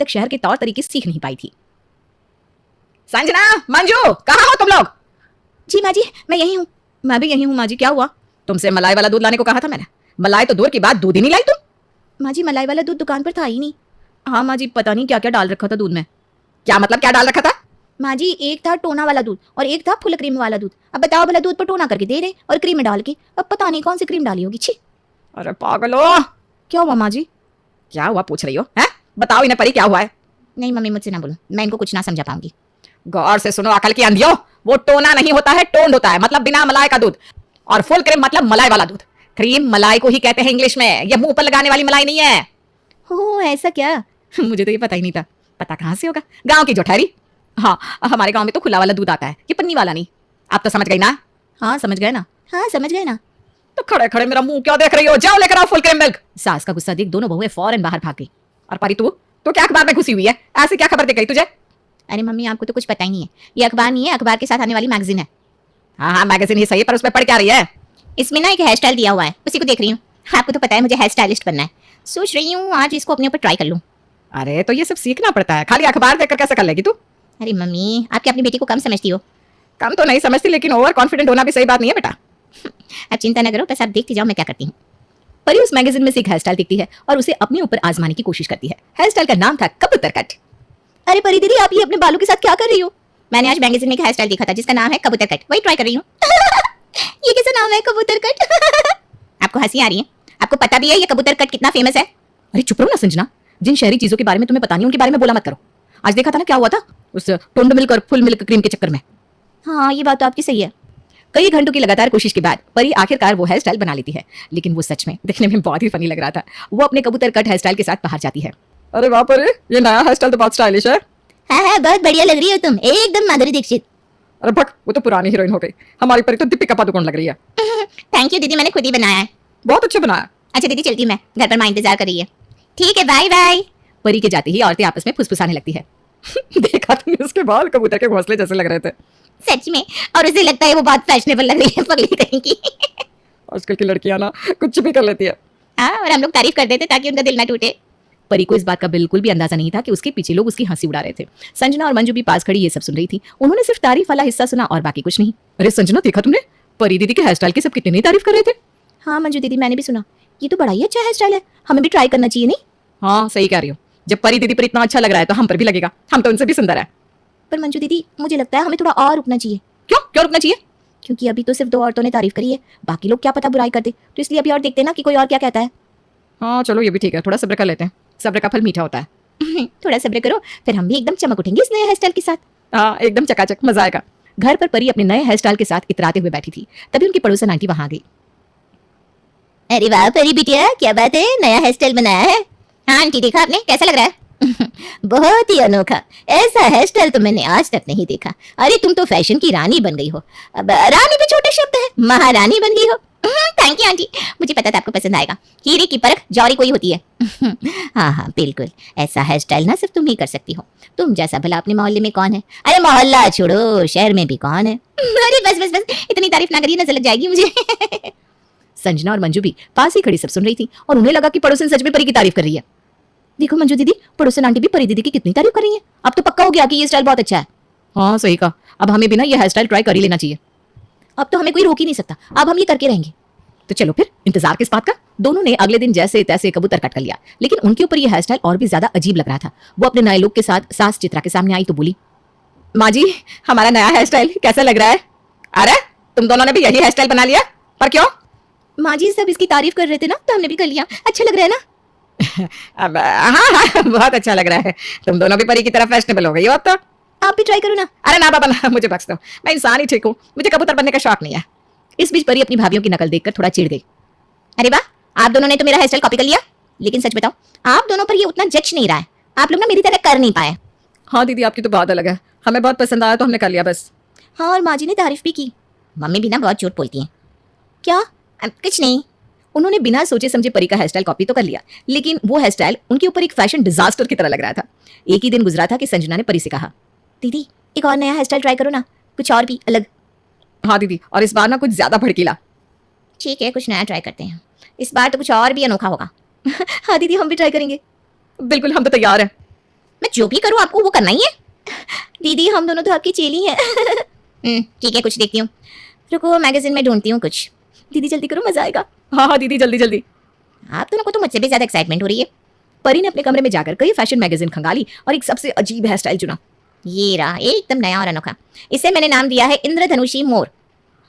तक शहर के तौर तरीके सीख नहीं पाई थी। संजना, मंजू, कहाँ हो तुम लोग? जी माँ जी, मैं यही हूँ। मैं भी यही हूँ माँ जी। क्या हुआ? तुमसे मलाई वाला दूध लाने को कहा था मैंने। मलाई तो दूर की बात, दूध ही नहीं लाई तुम। माँ जी, मलाई वाला दूध दुकान पर था ही नहीं। हाँ माँ जी, पता नहीं क्या क्या डाल रखा था दूध में। क्या मतलब क्या डाल रखा था? माँ जी, एक था टोना वाला दूध और एक था फुल क्रीम वाला दूध। अब बताओ, भला दूध पर टोना करके दे रहे और क्रीम में डाल के। अब पता नहीं कौन सी क्रीम डाली होगी। छी। अरे पागलो, क्या हुआ माँ जी? क्या हुआ पूछ रही हो? हैं? बताओ इन्हें परी, क्या हुआ है? नहीं मम्मी, मुझसे ना बोलो, मैं इनको कुछ ना समझा पाऊंगी। गौर से सुनो अकल की अंधियो, वो टोना नहीं होता है, टोंड होता है, मतलब बिना मलाई का दूध। और फुल क्रीम मतलब मलाई वाला दूध। क्रीम मलाई को ही कहते हैं इंग्लिश में। ये मुंह पर लगाने वाली मलाई नहीं है। हो, ऐसा क्या? मुझे तो ये पता ही नहीं था। पता कहाँ से होगा? गांव की जो ठहरी। हाँ, हमारे गांव में तो खुला वाला दूध आता है, ये पन्नी वाला नहीं। आप तो समझ गई ना? हाँ समझ गए ना। हाँ समझ गए ना। तो खड़े खड़े मेरा मुंह क्या देख रही हो? जाओ लेकर आओ फुल क्रीम मिल्क। सास का गुस्सा देख दोनों बहुएं फौरन बाहर भाग गई। और परी तू तो क्या अखबार में घुसी हुई है? ऐसे क्या खबर दे गई तुझे? अरे मम्मी, आपको तो कुछ पता ही नहीं है। ये अखबार नहीं है, अखबार के साथ आने वाली मैगजीन है। हाँ हाँ, मैगजीन ही सही है, पर उसमें पढ़ क्या रही है? इसमें ना एक हेयर स्टाइल दिया हुआ है, उसी को देख रही हूँ। आपको तो पता है मुझे हेयर स्टाइलिस्ट बनना है। सोच रही हूँ आज इसको अपने ऊपर ट्राई कर लूँ। अरे तो ये सब सीखना पड़ता है, खाली अखबार देखकर कैसे कर लेगी तू? अरे मम्मी, आपकी अपनी बेटी को कम समझती हो। कम तो नहीं समझती, लेकिन ओवर कॉन्फिडेंट होना भी सही बात नहीं है बेटा। अब चिंता न करो, बस आप देखती जाओ मैं क्या करती हूँ। परी उस मैगजीन में से एक हेयर स्टाइल दिखती है और उसे अपने ऊपर आजमाने की कोशिश करती है। हेयर स्टाइल का नाम था कबूतर कट। अरे परी दीदी, आप ये अपने बालों के साथ क्या कर रही हो? मैंने आज मैगजीन में एक हेयर स्टाइल देखा था जिसका नाम है कबूतर कट, वही ट्राई कर रही हूँ। ये कैसा नाम है, कबूतर कट? आपको हंसी आ रही है? आपको पता भी है ये कबूतर कट कितना फेमस है? अरे चुप रहो ना संजना, जिन शहरी चीजों के बारे में तुम्हें पता नहीं उनके बारे में बोला मत करो। आज देखा था ना क्या हुआ था उस टोंड मिल्क और फुल मिल्क क्रीम के चक्कर में। हाँ, ये बात तो आपकी सही है। कई घंटों की लगातार कोशिश के बाद परी आखिरकार वो हेयर स्टाइल बना लेती है, लेकिन वो सच में दिखने में बहुत ही फनी लग रहा था। वो अपने कबूतर कट हेयर स्टाइल के साथ बाहर जाती है। अरे वाह परी, ये नया हेयर स्टाइल तो बहुत स्टाइलिश है। हाँ, बहुत बढ़िया लग रही हो तुम, एकदम माधुरी दीक्षित। अरे भक, वो तो पुरानी हीरोइन हो गई। हमारी परी तो दीपिका पादुकोण लग रही है। थैंक यू दीदी, मैंने खुद ही बनाया है। बहुत अच्छा बनाया। अच्छा दीदी, चलती मैं, घर पर माँ इंतजार कर रही है। ठीक है, बाय बाय। परी के जाते ही औरतें आपस में फुसफुसाने लगती है। देखा तुमने उसके बाल कबूतर के घोंसले जैसे लग रहे थे। सच में, और उसे लगता है वो बहुत फैशनेबल लग रही है, पगली कहेंगी। आजकल की लड़कियां ना कुछ भी कर लेती है। हाँ, और हम लोग तारीफ कर देते ताकि उनका दिल ना टूटे। परी को इस बात का बिल्कुल भी अंदाजा नहीं था कि उसके पीछे लोग उसकी हंसी उड़ा रहे थे। संजना और मंजू भी पास खड़ी ये सब सुन रही थी। उन्होंने सिर्फ तारीफ वाला हिस्सा सुना और बाकी कुछ नहीं। अरे संजना, देखा तुमने परी दीदी के हेयर स्टाइल की सब कितनी तारीफ कर रहे थे। हाँ मंजू दीदी, मैंने भी सुना। ये तो बड़ा ही अच्छा हेयर स्टाइल है, हमें भी ट्राई करना चाहिए नहीं? हाँ सही कह रही हो, जब परी दीदी पर इतना अच्छा लग रहा है तो हम पर भी लगेगा। हम तो उनसे भी सुंदर है। पर मंजू दीदी, मुझे लगता है हमें थोड़ा और रुकना चाहिए। क्यों क्यों रुकना चाहिए? क्योंकि अभी तो सिर्फ 2 औरतों ने तारीफ करी है, बाकी लोग क्या पता बुराई कर दे, तो इसलिए अभी और देखते हैं ना कि कोई और क्या कहता है। हाँ चलो, ये भी ठीक है, थोड़ा सब्र कर लेते हैं। सब्र का फल मीठा होता है। थोड़ा सब्र करो, फिर हम भी एकदम चमक उठेंगे इस नए हेयर स्टाइल के साथ। हाँ एकदम चकाचक, मजा आएगा। घर पर परी अपने नए हेयर स्टाइल के साथ इतराते हुए बैठी थी, तभी उनकी पड़ोसन आंटी वहां आ गई। अरे वाह परी बिटिया, क्या बात है, नया हेयर स्टाइल बनाया है? हाँ आंटी, देखा आपने, कैसा लग रहा है? बहुत ही अनोखा, ऐसा हेयर स्टाइल तो मैंने आज तक नहीं देखा। अरे तुम तो फैशन की रानी बन गई हो। अब रानी भी छोटा शब्द है, महारानी बन गई हो। थैंक यू आंटी, मुझे पता था आपको पसंद आएगा। हीरे की परख जौहरी को ही होती है। हाँ हाँ बिल्कुल, ऐसा हेयर स्टाइल ना सिर्फ तुम ही कर सकती हो। तुम जैसा भला अपने मोहल्ले में कौन है? अरे मोहल्ला छोड़ो, शहर में भी कौन है? अरे बस बस बस, इतनी तारीफ ना करिए, नजर लग जाएगी मुझे। संजना और मंजू भी पास ही खड़ी सब सुन रही थी और उन्हें लगा कि पड़ोसन सच में परी की तारीफ कर रही है। देखो मंजू दीदी, पड़ोसन आंटी भी परी दीदी की कितनी तारीफ कर रही है। अब तो पक्का हो गया कि ये स्टाइल बहुत अच्छा है। हाँ सही कहा, अब हमें भी ना ये हेयर स्टाइल ट्राई कर ही लेना चाहिए। अब तो हमें कोई रोक ही नहीं सकता, अब हम ये करके रहेंगे। तो चलो फिर, इंतजार किस बात का। दोनों ने अगले दिन जैसे तैसे कबूतर कट कर लिया, लेकिन उनके ऊपर ये हेयर स्टाइल और भी ज्यादा अजीब लग रहा था। वो अपने नए लुक के साथ सास चित्रा के सामने आई तो बोली, माँ जी हमारा नया हेयर स्टाइल कैसा लग रहा है? अरे तुम दोनों ने भी यही हेयर स्टाइल बना लिया, पर क्यों? माँ जी सब इसकी तारीफ कर रहे थे ना, तो हमने भी कर लिया। अच्छा लग रहा है ना? अब हाँ बहुत अच्छा लग रहा है। तुम दोनों भी परी की तरफ फैशनेबल हो गई हो अब तो। आप भी ट्राई करो ना। अरे ना बाबा ना, मुझे बख्श दो, मैं इंसान ही ठीक हूँ, मुझे कबूतर बनने का शौक नहीं है। इस बीच परी अपनी भाभियों की नकल देखकर थोड़ा चिढ़ गई। अरे वाह, आप दोनों ने तो मेरा हेयर स्टाइल कॉपी कर लिया, लेकिन सच बताओ आप दोनों पर ये उतना जच नहीं रहा है। आप लोग ना मेरी तरह कर नहीं पाए। हाँ दीदी, आपकी तो बात अलग है, हमें बहुत पसंद आया तो हमने कर लिया बस। हाँ, और माँ जी ने तारीफ भी की। मम्मी भी ना बहुत झूठ बोलती हैं। क्या? कुछ नहीं। उन्होंने बिना सोचे समझे परी का हेयर स्टाइल कॉपी तो कर लिया, लेकिन वो हेयर स्टाइल उनके ऊपर एक फैशन डिजास्टर की तरह लग रहा था। एक ही दिन गुजरा था कि संजना ने परी से कहा, दीदी एक और नया हेयर स्टाइल ट्राई करो ना, कुछ और भी अलग। हाँ दीदी, और इस बार ना कुछ ज्यादा भड़कीला। ठीक है, कुछ नया ट्राई करते हैं, इस बार तो कुछ और भी अनोखा होगा। हाँ दीदी, हम भी ट्राई करेंगे। बिल्कुल, हम तो तैयार हैं। मैं जो भी करूँ आपको वो करना ही है। दीदी हम दोनों तो आपकी चेली हैं। ठीक है, कुछ देखती हूँ। रुको, मैगजीन में ढूंढती हूँ कुछ। दीदी जल्दी करो, मजा आएगा। हाँ हाँ दीदी, जल्दी जल्दी। आप दोनों को तो मुझसे भी ज्यादा एक्साइटमेंट हो रही है। परी ने अपने कमरे में जाकर कई फैशन मैगजीन खंगाली और एक सबसे अजीब हेयर स्टाइल चुना। ये रहा, एकदम नया और अनोखा। इसे मैंने नाम दिया है इंद्रधनुषी मोर।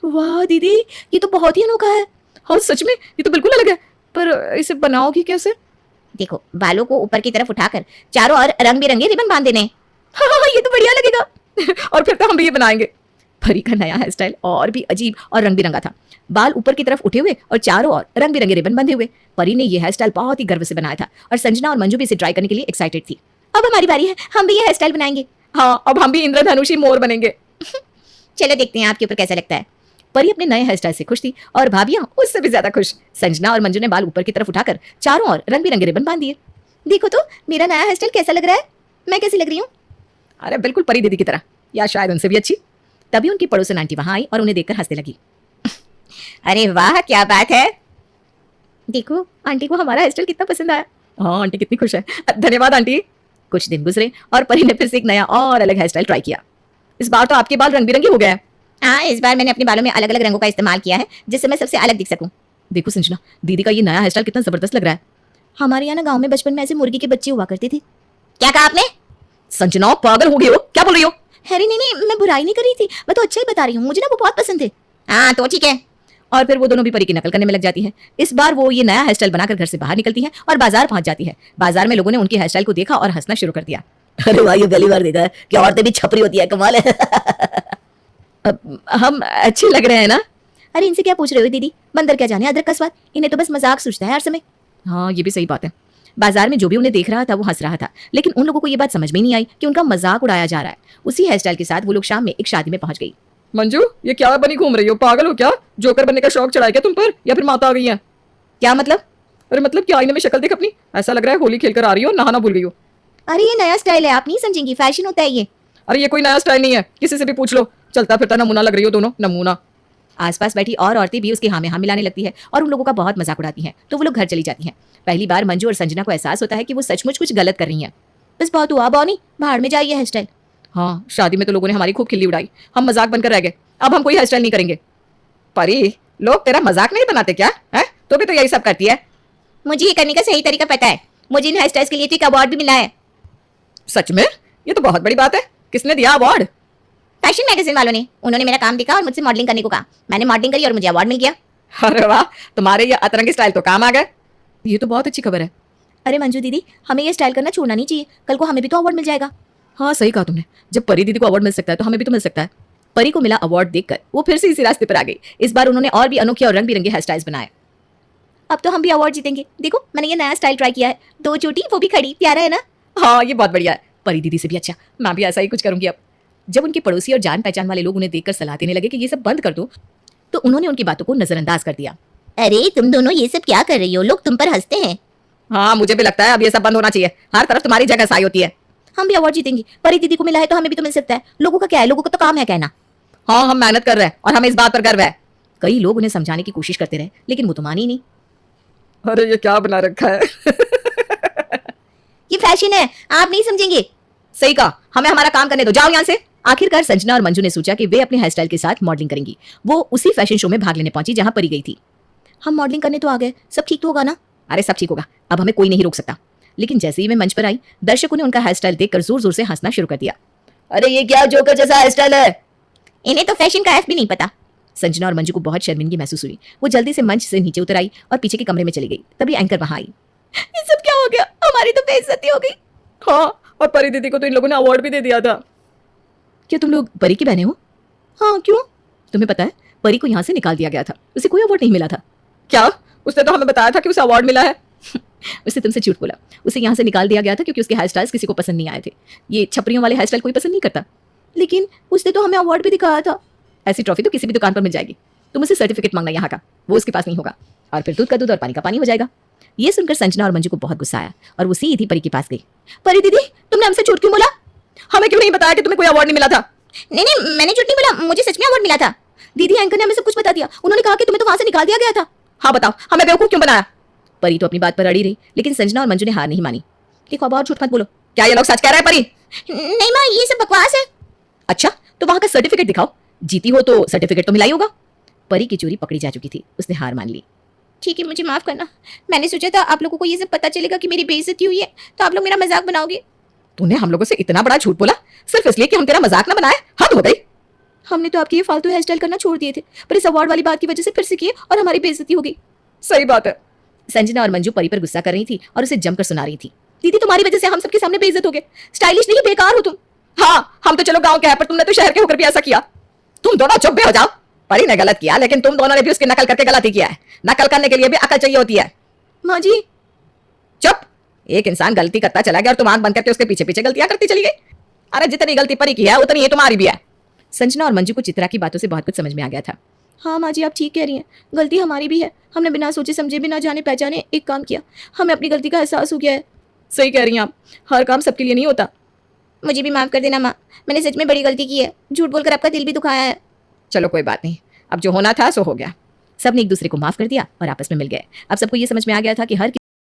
वाह दीदी, ये तो बहुत ही अनोखा है। हाँ सच में, ये तो बिल्कुल अलग है। पर इसे बनाओगी कैसे? देखो, बालों को ऊपर की तरफ उठाकर चारों ओर रंग बिरंगे रिबन बांध देने। हाँ हाँ, ये तो बढ़िया लगेगा। और फिर तो हम भी ये बनाएंगे। परी का नया हेयर स्टाइल और भी अजीब और रंग बिरंगा था। बाल ऊपर की तरफ उठे हुए और चारों ओर रंग बिरंगे रिबन बंधे हुए। परी ने यह हेयर स्टाइल बहुत ही गर्व से बनाया था और संजना और मंजू भी इसे ट्राई करने के लिए एक्साइटेड थी। अब हमारी बारी है, हम भी ये हेयर स्टाइल बनाएंगे। हाँ, अब हम भी इंद्रधनुषी मोर बनेंगे। चलो देखते हैं आपके ऊपर कैसा लगता है। परी अपने नए हेयर स्टाइल से खुश थी और भाभियां उससे भी ज्यादा खुश। संजना और मंजू ने बाल ऊपर की तरफ उठाकर चारों ओर रंग बिरंगे रिबन बांध दिए। देखो तो मेरा नया हेयर स्टाइल कैसा लग रहा है। मैं कैसी लग रही हूँ? अरे बिल्कुल परी दीदी की तरह, या शायद उनसे भी अच्छी। तभी उनकी पड़ोसन आंटी वहां आई और उन्हें देखकर हंसने लगी। अरे वाह, क्या बात है। देखो आंटी को हमारा हेयर स्टाइल कितना पसंद आया। हाँ आंटी कितनी खुश है। धन्यवाद आंटी। कुछ दिन गुजरे और परी ने फिर से एक नया और अलग हेयर स्टाइल ट्राई किया। इस बार तो आपके बाल रंग बिरंगे हो गए हैं। हाँ, इस बार मैंने अपने बालों में अलग अलग रंगों का इस्तेमाल किया है जिससे मैं सबसे अलग दिख सकूं। देखो संजना, दीदी का ये नया हेयर स्टाइल कितना जबरदस्त लग रहा है। हमारे यहाँ ना गाँव में बचपन में ऐसे मुर्गी के बच्चे हुआ करते थे। क्या कहा आपने? संजना पागल हो गई हो, क्या बोल रही हो? अरे नहीं नहीं, मैं बुराई नहीं कर रही थी, मैं तो अच्छा ही बता रही हूँ। मुझे ना वो बहुत पसंद थे। हाँ तो ठीक है। और फिर वो दोनों भी परी की नकल करने में लग जाती है। इस बार वो ये नया हेयर स्टाइल बनाकर घर से बाहर निकलती है और बाजार पहुंच जाती है। बाजार में लोगों ने उनकी हेयर स्टाइल को देखा और हंसना शुरू कर दिया। अरे वाह, ये पहली बार देखा है कि औरतें भी छपरी होती है, कमाल है। हम अच्छे लग रहे हैं ना? अरे इनसे क्या पूछ रहे हो दीदी, बंदर क्या जाने अदरक का स्वाद। इन्हें तो बस मजाक सूझता है हर समय। हाँ ये भी सही बात है। बाजार में जो भी उन्हें देख रहा था वो हंस रहा था, लेकिन उन लोगों को ये बात समझ में नहीं आई कि उनका मजाक उड़ाया जा रहा है। उसी हेयर स्टाइल के साथ वो लोग शाम में एक शादी में पहुंच गई। मंजू, ये क्या बनी घूम रही हो? पागल हो क्या? जोकर बनने का शौक चढ़ा क्या तुम पर, या फिर माता आ गई है? क्या मतलब? अरे मतलब क्या, आईने में शक्ल देख अपनी, ऐसा लग रहा है होली खेलकर आ रही हो, नहाना भूल गई हो। अरे ये नया स्टाइल है, आप नहीं समझेंगी, फैशन होता है ये। अरे ये कोई नया स्टाइल नहीं है, किसी से भी पूछ लो। चलता फिरता नमूना लग रही हो दोनों, नमूना। आसपास बैठी और औरतें भी उसके हाँ में हाँ मिलाने लगती है और उन लोगों का बहुत मजाक उड़ाती हैं, तो वो लोग घर चली जाती हैं। पहली बार मंजू और संजना को एहसास होता है कि वो सचमुच कुछ गलत कर रही हैं। बस बहुत हुआ बॉनी, भाड़ में जाइए हेयर स्टाइल। हाँ, शादी में तो लोगों ने हमारी खूब खिल्ली उड़ाई, हम मजाक बनकर रह गए। अब हम कोई हेयर स्टाइल नहीं करेंगे। परी, लोग तेरा मजाक नहीं बनाते क्या है? तो भी तो यही सब करती है। मुझे ये करने का सही तरीका पता है। मुझे इन हेयर स्टाइल्स के लिए तो एक अवार्ड भी मिला है। सच में? ये तो बहुत बड़ी बात है। किसने दिया अवार्ड? फैशन मैगजीन वालों ने। उन्होंने मेरा काम देखा और मुझसे मॉडलिंग करने को कहा। मैंने मॉडलिंग करी और मुझे अवार्ड मिल गया। अरे वाह, तुम्हारे ये अतरंगी स्टाइल तो काम आ गए। ये तो बहुत अच्छी खबर है। अरे मंजू दीदी, हमें ये स्टाइल करना छोड़ना नहीं चाहिए, कल को हमें भी तो अवार्ड मिल जाएगा। हाँ सही कहा तुमने, जब परी दीदी को अवार्ड मिल सकता है तो हमें भी तो मिल सकता है। परी को मिला अवार्ड देखकर वो फिर से इसी रास्ते पर आ गई। इस बार उन्होंने और भी अनोखे और रंग बिरंगे हेयर स्टाइल्स बनाए। अब तो हम भी अवार्ड जीतेंगे। देखो मैंने ये नया स्टाइल ट्राई किया है, 2 चोटी वो भी खड़ी, प्यारा है ना? हाँ ये बहुत बढ़िया है, परी दीदी से भी अच्छा। मैं भी ऐसा ही कुछ करूंगी अब। जब उनके पड़ोसी और जान पहचान वाले लोग उन्हें देखकर सलाह देने लगे कि ये सब बंद कर दो, तो उन्होंने उनकी बातों को नजरअंदाज कर दिया। अरे तुम दोनों ये सब क्या कर रही हो, लोग तुम पर हंसते हैं। हाँ मुझे भी लगता है अब ये सब बंद होना चाहिए। हर तरफ तुम्हारी जगह साई होती है। हम भी अवार्ड जीतेंगे। परी दीदी को मिला है तो हमें भी तो मिल सकता है। लोगों का क्या है, लोगों का तो काम है कहना। हाँ हम मेहनत कर रहे हैं और हमें इस बात पर गर्व है। कई लोग उन्हें समझाने की कोशिश करते रहे लेकिन वो तो मानी नहीं। अरे ये क्या बना रखा है? ये फैशन है, आप नहीं समझेंगे। सही कहा, हमें हमारा काम करने दो, जाओ यहाँ से। आखिरकार संजना और मंजू ने सोचा कि वे अपने हेयर स्टाइल के साथ मॉडलिंग करेंगी। वो उसी फैशन शो में भाग लेने पहुंची जहां परी गई थी। हम मॉडलिंग करने तो आ गए, सब ठीक तो होगा ना? अरे सब ठीक होगा, अब हमें कोई नहीं रोक सकता। लेकिन जैसे ही वे मंच पर आई, दर्शकों ने उनका हेयर स्टाइल देखकर जोर जोर से हंसना शुरू कर दिया। अरे ये क्या जोकर जैसा हेयर स्टाइल है। इन्हें तो फैशन का एफ भी नहीं पता। संजना और मंजू को बहुत शर्मिंदगी महसूस हुई। वो जल्दी से मंच से नीचे उतर आई और पीछे के कमरे में चली गई। तभी एंकर वहां आई। ये सब क्या हो गया, हमारी तो बेइज्जती हो गई। हाँ, और परी दीदी को तो इन लोगों ने अवार्ड भी दे दिया था। क्या तुम लोग परी की बहनें हो? हाँ क्यों? तुम्हें पता है परी को यहाँ से निकाल दिया गया था, उसे कोई अवार्ड नहीं मिला था। क्या? उसने तो हमें बताया था कि उसे अवार्ड मिला है। उसने तुमसे झूठ बोला। उसे यहाँ से निकाल दिया गया था क्योंकि उसके हेयर स्टाइल्स किसी को पसंद नहीं आए थे। ये छपरियों वाले हेयर स्टाइल कोई पसंद नहीं करता। लेकिन उसने तो हमें अवार्ड भी दिखाया था। ऐसी ट्रॉफी तो किसी भी दुकान पर मिल जाएगी। तुम उसे सर्टिफिकेट मांगना यहाँ का, वो उसके पास नहीं होगा। और फिर दूध का दूध और पानी का पानी हो जाएगा। ये सुनकर संजना और मंजू को बहुत गुस्सा आया और वो सीधी परी के पास गई। परी दीदी, तुमने हमसे झूठ क्यों बोला? हमें क्यों नहीं बताया कि तुम्हें कोई अवार्ड नहीं मिला था? नहीं नहीं, मैंने झूठ नहीं बोला, मुझे सच में अवार्ड मिला था। दीदी एंकर ने हमें सब कुछ बता दिया। उन्होंने कहा कि तुम्हें तो वहां से निकाल दिया गया था। हाँ बताओ, हमें बेवकूफ क्यों बनाया? परी तो अपनी बात पर अड़ी रही, लेकिन संजना और मंजू ने हार नहीं मानी। देखो अब और झूठ मत बोलो। क्या ये लोग सच कह रहे हैं परी? नहीं माँ, ये सब बकवास है। अच्छा, तो वहां का सर्टिफिकेट दिखाओ। जीती हो तो सर्टिफिकेट तो मिला ही होगा। परी की चोरी पकड़ी जा चुकी थी, उसने हार मान ली। ठीक है, मुझे माफ करना। मैंने सोचा था आप लोगों को ये सब पता चलेगा कि मेरी बेइज्जती हुई है, तो आप लोग मेरा मजाक बनाओगे। तूने हम लोगों से इतना बड़ा झूठ बोला सिर्फ इसलिए कि हम तेरा मजाक ना बनाए? हद हो गई। हमने तो आपकी ये फालतू हेयर स्टाइल करना छोड़ दिए थे, पर इस अवार्ड वाली बात की वजह से फिर से किए और हमारी बेइज्जती हो गई। सही बात है। संजना और मंजू परी पर गुस्सा कर रही थी और उसे जमकर सुना रही थी। दीदी, तुम्हारी वजह से हम सबके सामने बेइज्जत हो गए। स्टाइलिश नहीं, बेकार हो तुम। हाँ, हम तो चलो गांव के हैं, पर तुमने तो शहर के होकर भी ऐसा किया। तुम दोनों चुप भी हो जाओ। परी ने गलत किया, लेकिन तुम दोनों ने भी उसकी नकल करके गलती किया है। नकल करने के लिए भी अकल चाहिए होती है। माँ जी। चुप। एक इंसान गलती करता चला गया और तुम आंख बंद करके उसके पीछे पीछे गलतियां करती चली गई। अरे जितनी गलती परी की है उतनी ये तुम्हारी भी है। संजना और मंजू को चित्रा की बातों से बहुत कुछ समझ में आ गया था। हाँ माँ जी, आप ठीक कह रही हैं, गलती हमारी भी है। हमने बिना सोचे समझे, बिना जाने पहचाने एक काम किया। हमें अपनी गलती का एहसास हो गया है। सही कह रही हैं आप, हर काम सबके लिए नहीं होता। मुझे भी माफ कर देना माँ, मैंने सच में बड़ी गलती की है। झूठ बोलकर आपका दिल भी दुखाया है। चलो कोई बात नहीं, अब जो होना था सो हो गया। सबने एक दूसरे को माफ कर दिया और आपस में मिल गए। अब सबको ये समझ में आ गया था कि हर